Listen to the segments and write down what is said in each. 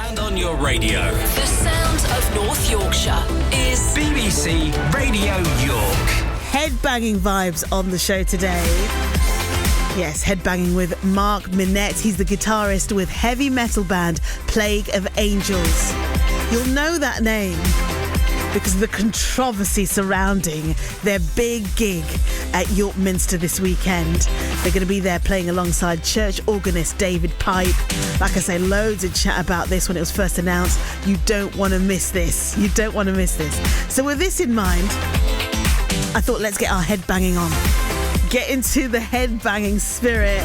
And on your radio. The sound of North Yorkshire is BBC Radio York. Headbanging vibes on the show today. Yes, headbanging with Mark Minette. He's the guitarist with heavy metal band Plague of Angels. You'll know that name because of the controversy surrounding their big gig at York Minster this weekend. They're going to be there playing alongside church organist David Pipe. Like I say, loads of chat about this when it was first announced. You don't want to miss this. You don't want to miss this. So with this in mind, I thought let's get our headbanging on. Get into the headbanging spirit.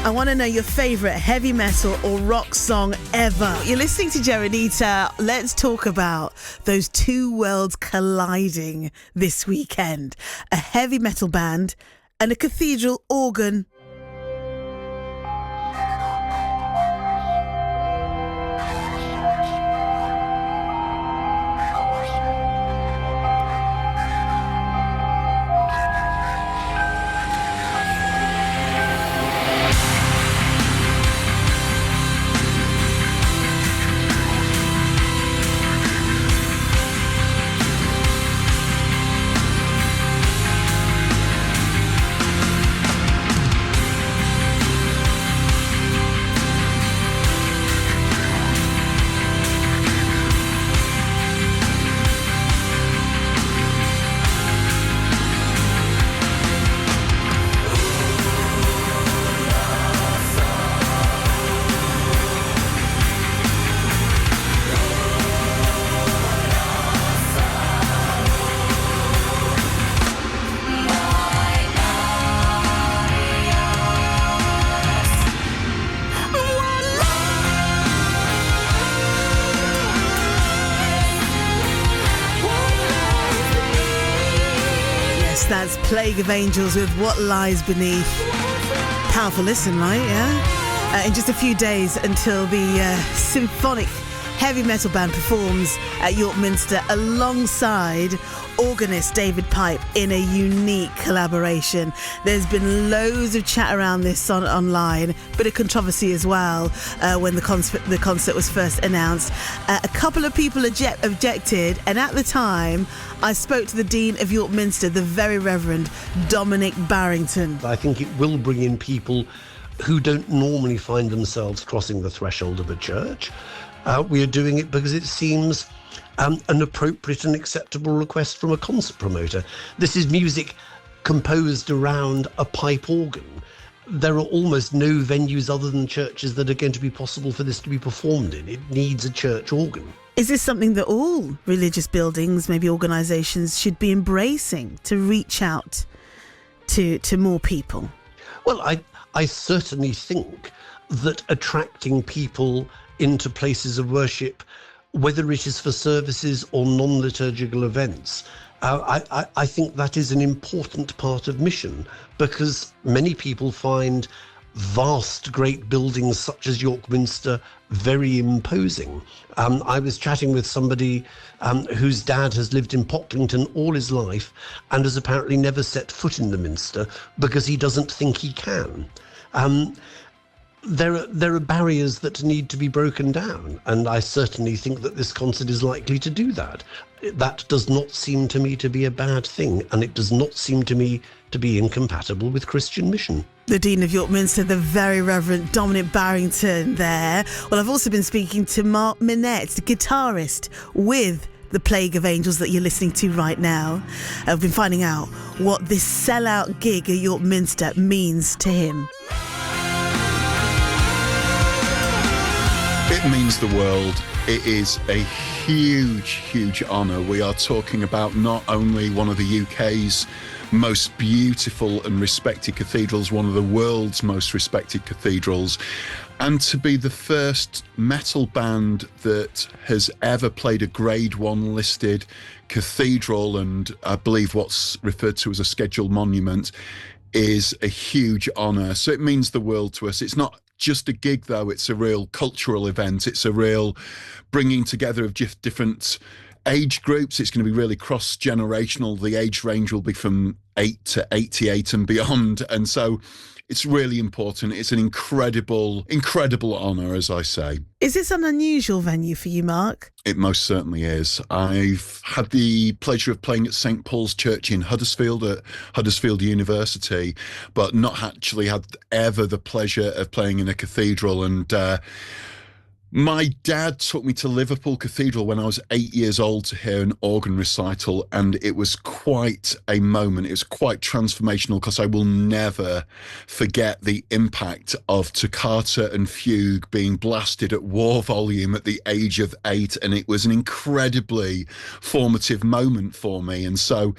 I want to know your favourite heavy metal or rock song ever. You're listening to Joanita. Let's talk about those two worlds colliding this weekend. A heavy metal band and a cathedral organ. That's Plague of Angels with What Lies Beneath. Powerful listen, right? Yeah. In just a few days until the symphonic heavy metal band performs at York Minster alongside organist David Pipe in a unique collaboration. There's been loads of chat around this online, bit of controversy as well when the concert was first announced. A couple of people objected, and at the time I spoke to the Dean of York Minster, the very Reverend Dominic Barrington. I think it will bring in people who don't normally find themselves crossing the threshold of a church. We are doing it because it seems an appropriate and acceptable request from a concert promoter. This is music composed around a pipe organ. There are almost no venues other than churches that are going to be possible for this to be performed in. It needs a church organ. Is this something that all religious buildings, maybe organisations, should be embracing to reach out to more people? Well, I certainly think that attracting people into places of worship, whether it is for services or non-liturgical events, I think that is an important part of mission, because many people find vast, great buildings such as York Minster very imposing. I was chatting with somebody whose dad has lived in Pocklington all his life and has apparently never set foot in the Minster because he doesn't think he can. There are barriers that need to be broken down, and I certainly think that this concert is likely to do that. That does not seem to me to be a bad thing, and it does not seem to me to be incompatible with Christian mission. The Dean of York Minster, the very Reverend Dominic Barrington there. Well, I've also been speaking to Mark Minette, the guitarist with the Plague of Angels that you're listening to right now. I've been finding out what this sellout gig at York Minster means to him. It means the world. It is a huge, huge honour. We are talking about not only one of the UK's most beautiful and respected cathedrals, one of the world's most respected cathedrals, and to be the first metal band that has ever played a Grade 1 listed cathedral, and I believe what's referred to as a scheduled monument, is a huge honour. So it means the world to us. It's not just a gig, though. It's a real cultural event. It's a real bringing together of different age groups. It's going to be really cross-generational. The age range will be from 8 to 88 and beyond. And so it's really important. It's an incredible honour, as I say. Is this an unusual venue for you, Mark? It most certainly is. I've had the pleasure of playing at St Paul's Church in Huddersfield at Huddersfield University, but not actually had ever the pleasure of playing in a cathedral. And my dad took me to Liverpool Cathedral when I was 8 years old to hear an organ recital, and it was quite a moment. It was quite transformational, because I will never forget the impact of Toccata and Fugue being blasted at war volume at the age of 8, and it was an incredibly formative moment for me. And so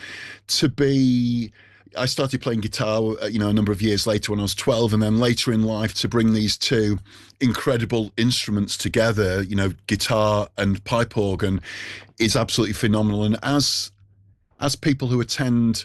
I started playing guitar, a number of years later when I was 12, and then later in life to bring these two incredible instruments together, guitar and pipe organ, is absolutely phenomenal. And as people who attend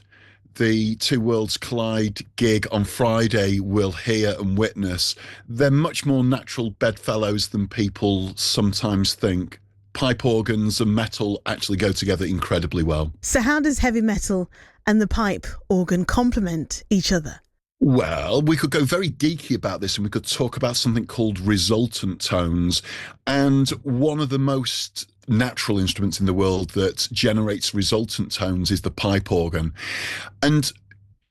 the Two Worlds Collide gig on Friday will hear and witness, they're much more natural bedfellows than people sometimes think. Pipe organs and metal actually go together incredibly well. So how does heavy metal and the pipe organ complement each other? Well, we could go very geeky about this, and we could talk about something called resultant tones. And one of the most natural instruments in the world that generates resultant tones is the pipe organ. And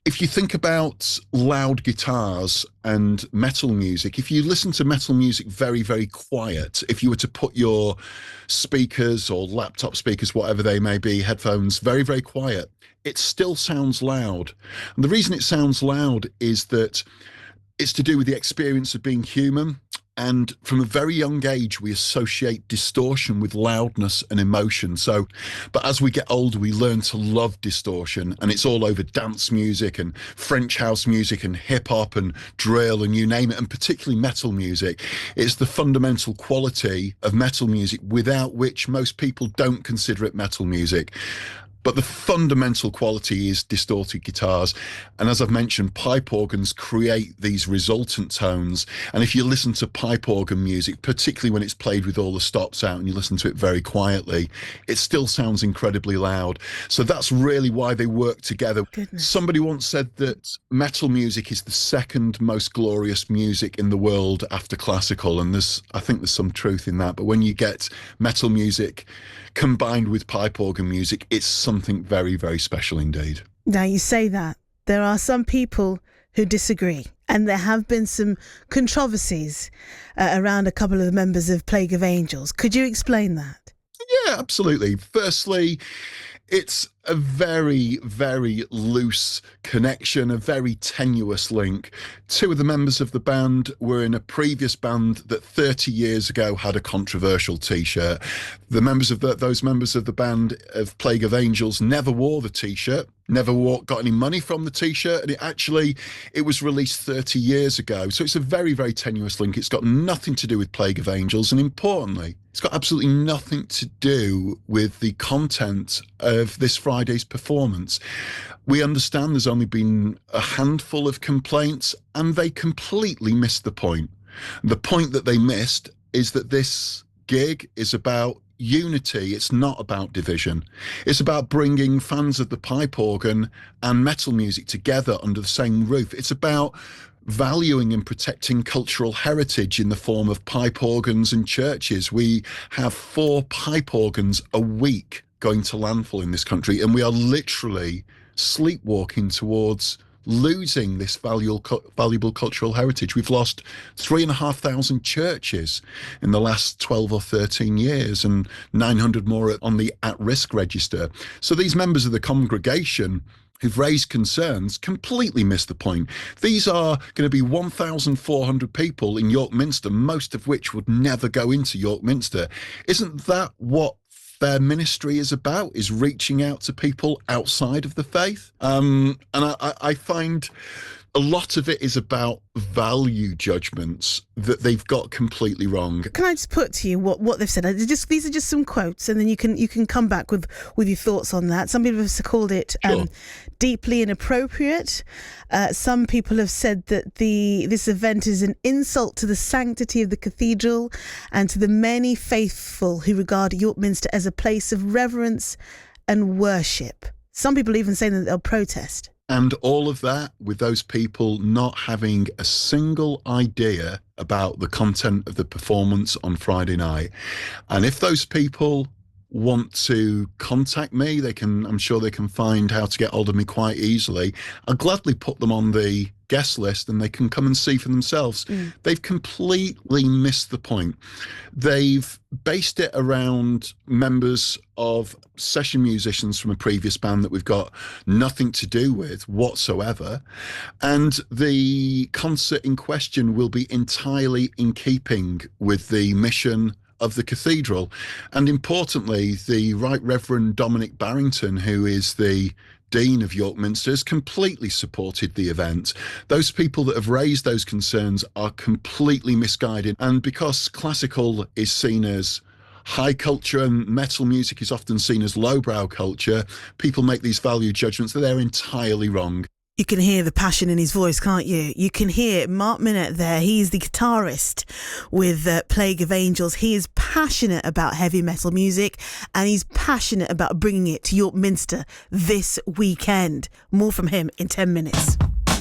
if you think about loud guitars and metal music, if you listen to metal music very, very quiet, if you were to put your speakers or laptop speakers, whatever they may be, headphones, very, very quiet, it still sounds loud. And the reason it sounds loud is that it's to do with the experience of being human. And from a very young age, we associate distortion with loudness and emotion. But as we get older, we learn to love distortion, and it's all over dance music and French house music and hip hop and drill and you name it, and particularly metal music. It's the fundamental quality of metal music without which most people don't consider it metal music. But the fundamental quality is distorted guitars. And as I've mentioned, pipe organs create these resultant tones. And if you listen to pipe organ music, particularly when it's played with all the stops out and you listen to it very quietly, it still sounds incredibly loud. So that's really why they work together. Goodness. Somebody once said that metal music is the second most glorious music in the world after classical. And I think there's some truth in that. But when you get metal music combined with pipe organ music, it's something very, very special indeed. Now, you say that. There are some people who disagree, and there have been some controversies around a couple of the members of Plague of Angels. Could you explain that? Yeah, absolutely. Firstly, it's a very, very loose connection, a very tenuous link. Two of the members of the band were in a previous band that 30 years ago had a controversial T-shirt. The members of those members of the band of Plague of Angels never wore the T-shirt, never got any money from the T-shirt, and it was released 30 years ago. So it's a very, very tenuous link. It's got nothing to do with Plague of Angels, and importantly, it's got absolutely nothing to do with the content of this Friday's performance. We understand there's only been a handful of complaints, and they completely missed the point. The point that they missed is that this gig is about unity. It's not about division. It's about bringing fans of the pipe organ and metal music together under the same roof. It's about valuing and protecting cultural heritage in the form of pipe organs and churches. We have 4 pipe organs a week going to landfill in this country, and we are literally sleepwalking towards losing this valuable cultural heritage. We've lost 3,500 churches in the last 12 or 13 years, and 900 more on the at-risk register. So these members of the congregation who've raised concerns completely missed the point. These are going to be 1,400 people in York Minster, most of which would never go into York Minster. Isn't that what their ministry is about, is reaching out to people outside of the faith? And I find A lot of it is about value judgments that they've got completely wrong. Can I just put to you what they've said? These are just some quotes, and then you can come back with your thoughts on that. Some people have called it deeply inappropriate. Some people have said that this event is an insult to the sanctity of the cathedral and to the many faithful who regard York Minster as a place of reverence and worship. Some people even say that they'll protest. And all of that with those people not having a single idea about the content of the performance on Friday night. And if those people want to contact me, I'm sure they can find how to get hold of me quite easily. I'll gladly put them on the guest list and they can come and see for themselves. They've completely missed the point. They've based it around members of session musicians from a previous band that we've got nothing to do with whatsoever. And the concert in question will be entirely in keeping with the mission of the cathedral. And importantly, the Right Reverend Dominic Barrington, who is the Dean of York Minster, has completely supported the event. Those people that have raised those concerns are completely misguided. And because classical is seen as high culture and metal music is often seen as lowbrow culture, people make these value judgments that they're entirely wrong. You can hear the passion in his voice, can't you? You can hear Mark Minette there. He's the guitarist with Plague of Angels. He is passionate about heavy metal music and he's passionate about bringing it to York Minster this weekend. More from him in 10 minutes.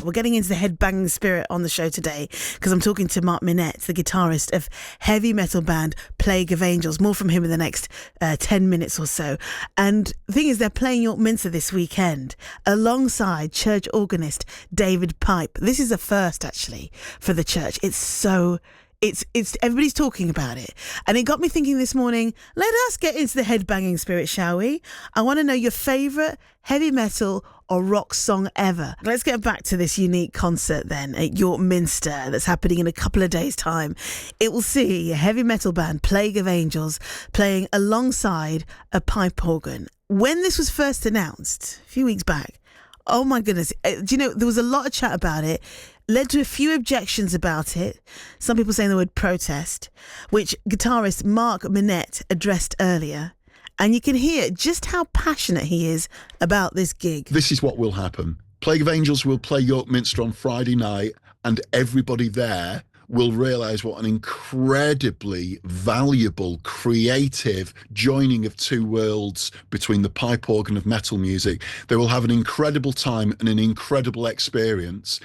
We're getting into the headbanging spirit on the show today because I'm talking to Mark Minette, the guitarist of heavy metal band Plague of Angels. More from him in the next 10 minutes or so. And the thing is, they're playing York Minster this weekend alongside church organist David Pipe. This is a first, actually, for the church. It's everybody's talking about it. And it got me thinking this morning, let us get into the headbanging spirit, shall we? I want to know your favourite heavy metal or rock song ever. Let's get back to this unique concert then at York Minster that's happening in a couple of days' time. It will see a heavy metal band, Plague of Angels, playing alongside a pipe organ. When this was first announced a few weeks back, oh my goodness, do you know, there was a lot of chat about it. Led to a few objections about it. Some people saying the word protest, which guitarist Mark Minette addressed earlier. And you can hear just how passionate he is about this gig. This is what will happen. Plague of Angels will play York Minster on Friday night, and everybody there will realise what an incredibly valuable, creative joining of two worlds between the pipe organ of metal music. They will have an incredible time and an incredible experience.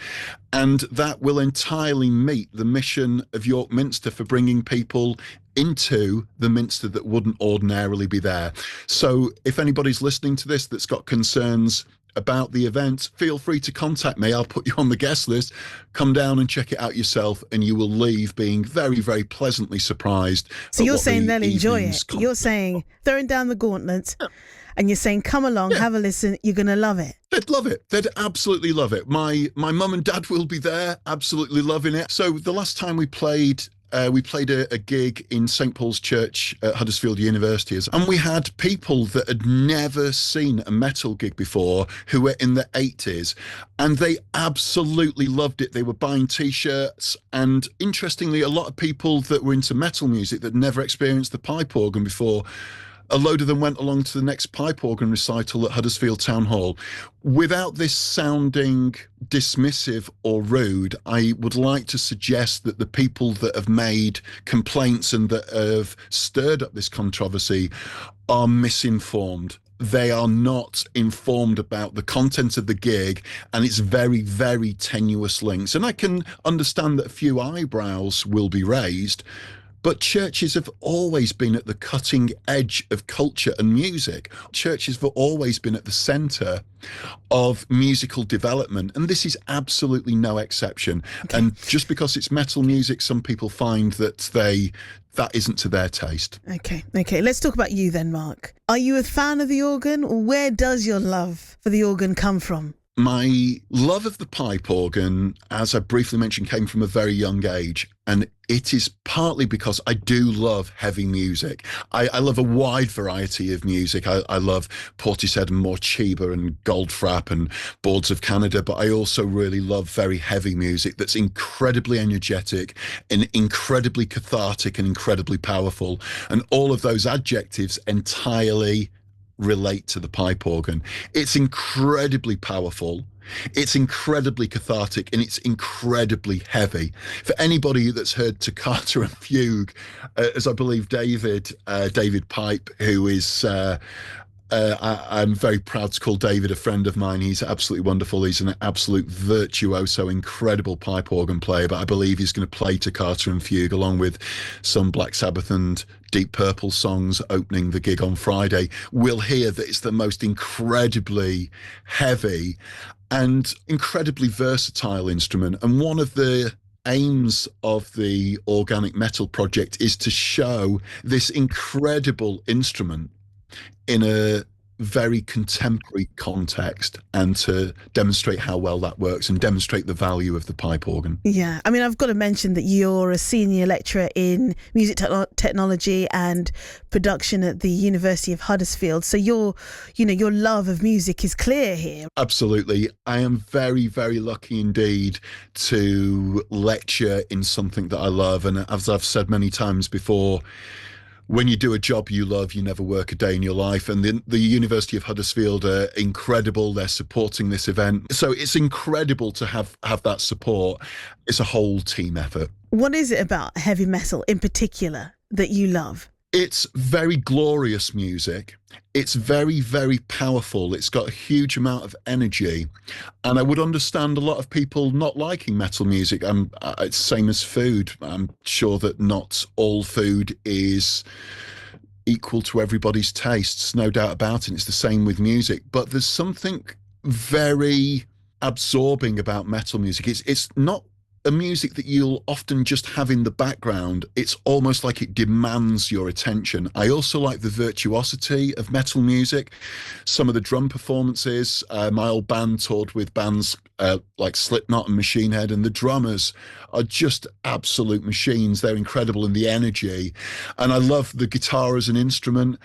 And that will entirely meet the mission of York Minster for bringing people into the Minster that wouldn't ordinarily be there. So if anybody's listening to this that's got concerns about the event, feel free to contact me. I'll put you on the guest list. Come down and check it out yourself, and you will leave being very, very pleasantly surprised. So you're saying they'll enjoy it. You're saying throwing down the gauntlet, and you're saying come along, have a listen. You're going to love it. They'd love it. They'd absolutely love it. My mum and dad will be there, absolutely loving it. So the last time we played a gig in St. Paul's Church at Huddersfield University, and we had people that had never seen a metal gig before who were in the 80s, and they absolutely loved it. They were buying T-shirts, and interestingly, a lot of people that were into metal music that never experienced the pipe organ before, a load of them went along to the next pipe organ recital at Huddersfield Town Hall. Without this sounding dismissive or rude, I would like to suggest that the people that have made complaints and that have stirred up this controversy are misinformed. They are not informed about the content of the gig and its very, very tenuous links. And I can understand that a few eyebrows will be raised, but churches have always been at the cutting edge of culture and music. Churches have always been at the centre of musical development, and this is absolutely no exception. Okay. And just because it's metal music, some people find that that isn't to their taste. Okay. Let's talk about you then, Mark. Are you a fan of the organ, or where does your love for the organ come from? My love of the pipe organ, as I briefly mentioned, came from a very young age. And it is partly because I do love heavy music. I love a wide variety of music. I love Portishead and Morcheeba and Goldfrapp and Boards of Canada, but I also really love very heavy music that's incredibly energetic and incredibly cathartic and incredibly powerful. And all of those adjectives entirely relate to the pipe organ. It's incredibly powerful. It's incredibly cathartic and it's incredibly heavy. For anybody that's heard Toccata and Fugue, as I believe David Pipe, who is I'm very proud to call David a friend of mine. He's absolutely wonderful. He's an absolute virtuoso, incredible pipe organ player, but I believe he's going to play Toccata and Fugue along with some Black Sabbath and Deep Purple songs opening the gig on Friday. We'll hear that it's the most incredibly heavy and incredibly versatile instrument. And one of the aims of the Organic Metal Project is to show this incredible instrument in a very contemporary context and to demonstrate how well that works and demonstrate the value of the pipe organ. Yeah, I mean, I've got to mention that you're a senior lecturer in music technology and production at the University of Huddersfield. So your love of music is clear here. Absolutely. I am very, very lucky indeed to lecture in something that I love. And as I've said many times before, when you do a job you love, you never work a day in your life. And the University of Huddersfield are incredible. They're supporting this event. So it's incredible to have that support. It's a whole team effort. What is it about heavy metal in particular that you love? It's very glorious music. It's very, very powerful. It's got a huge amount of energy. And I would understand a lot of people not liking metal music. It's the same as food. I'm sure that not all food is equal to everybody's tastes, no doubt about it. It's the same with music. But there's something very absorbing about metal music. It's not a music that you'll often just have in the background. It's almost like it demands your attention. I also like the virtuosity of metal music. Some of the drum performances, my old band toured with bands like Slipknot and Machine Head, and the drummers are just absolute machines. They're incredible in the energy. And I love the guitar as an instrument.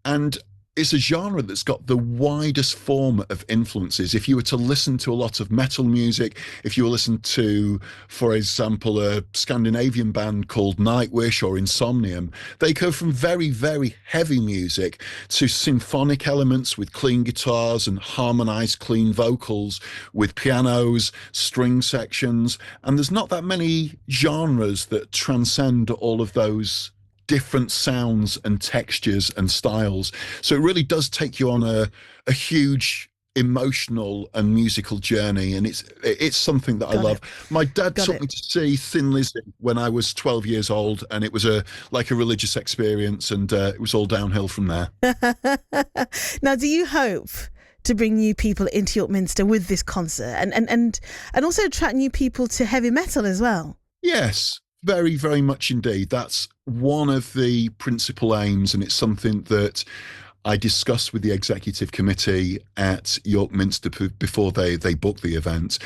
And it's a genre that's got the widest form of influences. If you were to listen to a lot of metal music, if you were listening to, for example, a Scandinavian band called Nightwish or Insomnium, they go from very, very heavy music to symphonic elements with clean guitars and harmonized clean vocals with pianos, string sections. And there's not that many genres that transcend all of those different sounds and textures and styles. So it really does take you on a huge emotional and musical journey, and it's something that I love. My dad took me to see Thin Lizzy when I was 12 years old, and it was like a religious experience, and it was all downhill from there. Now, do you hope to bring new people into York Minster with this concert and also attract new people to heavy metal as well? Yes. Very, very much indeed. That's one of the principal aims, and it's something that I discussed with the executive committee at York Minster before they booked the event.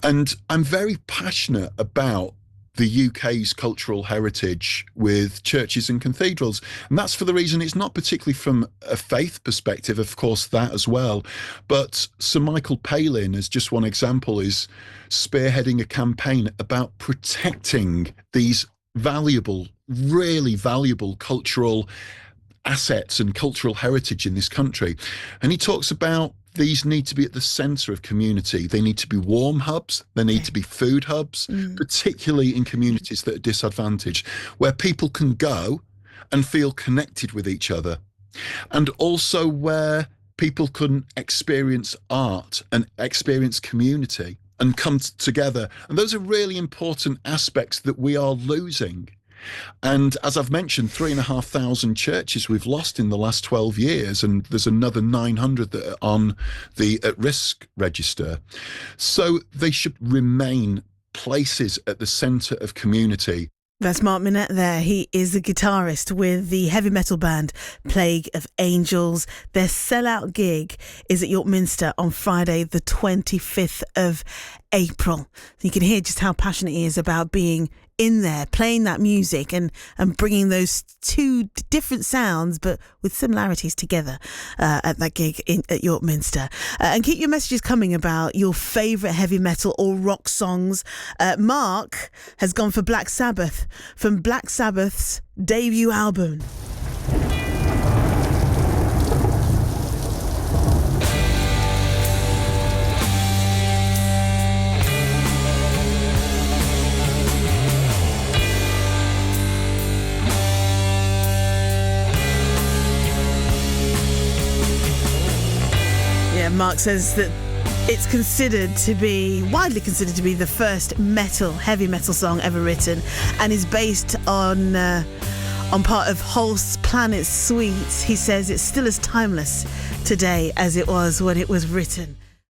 And I'm very passionate about the UK's cultural heritage with churches and cathedrals. And that's for the reason it's not particularly from a faith perspective, of course, that as well. But Sir Michael Palin, as just one example, is spearheading a campaign about protecting these valuable, really valuable cultural assets and cultural heritage in this country. And he talks about these need to be at the centre of community. They need to be warm hubs. They need to be food hubs, particularly in communities that are disadvantaged, where people can go and feel connected with each other. And also where people can experience art and experience community and come together. And those are really important aspects that we are losing. And as I've mentioned, 3,500 churches we've lost in the last 12 years, and there's another 900 that are on the at-risk register. So they should remain places at the centre of community. That's Mark Minette there. He is the guitarist with the heavy metal band Plague of Angels. Their sellout gig is at York Minster on Friday, the 25th of April. You can hear just how passionate he is about being in there, playing that music and bringing those two different sounds but with similarities together at that gig at York Minster. And keep your messages coming about your favourite heavy metal or rock songs. Mark has gone for Black Sabbath from Black Sabbath's debut album. Mark says that it's widely considered to be the first heavy metal song ever written, and is based on part of Holst's Planet Suite. He says it's still as timeless today as it was when it was written.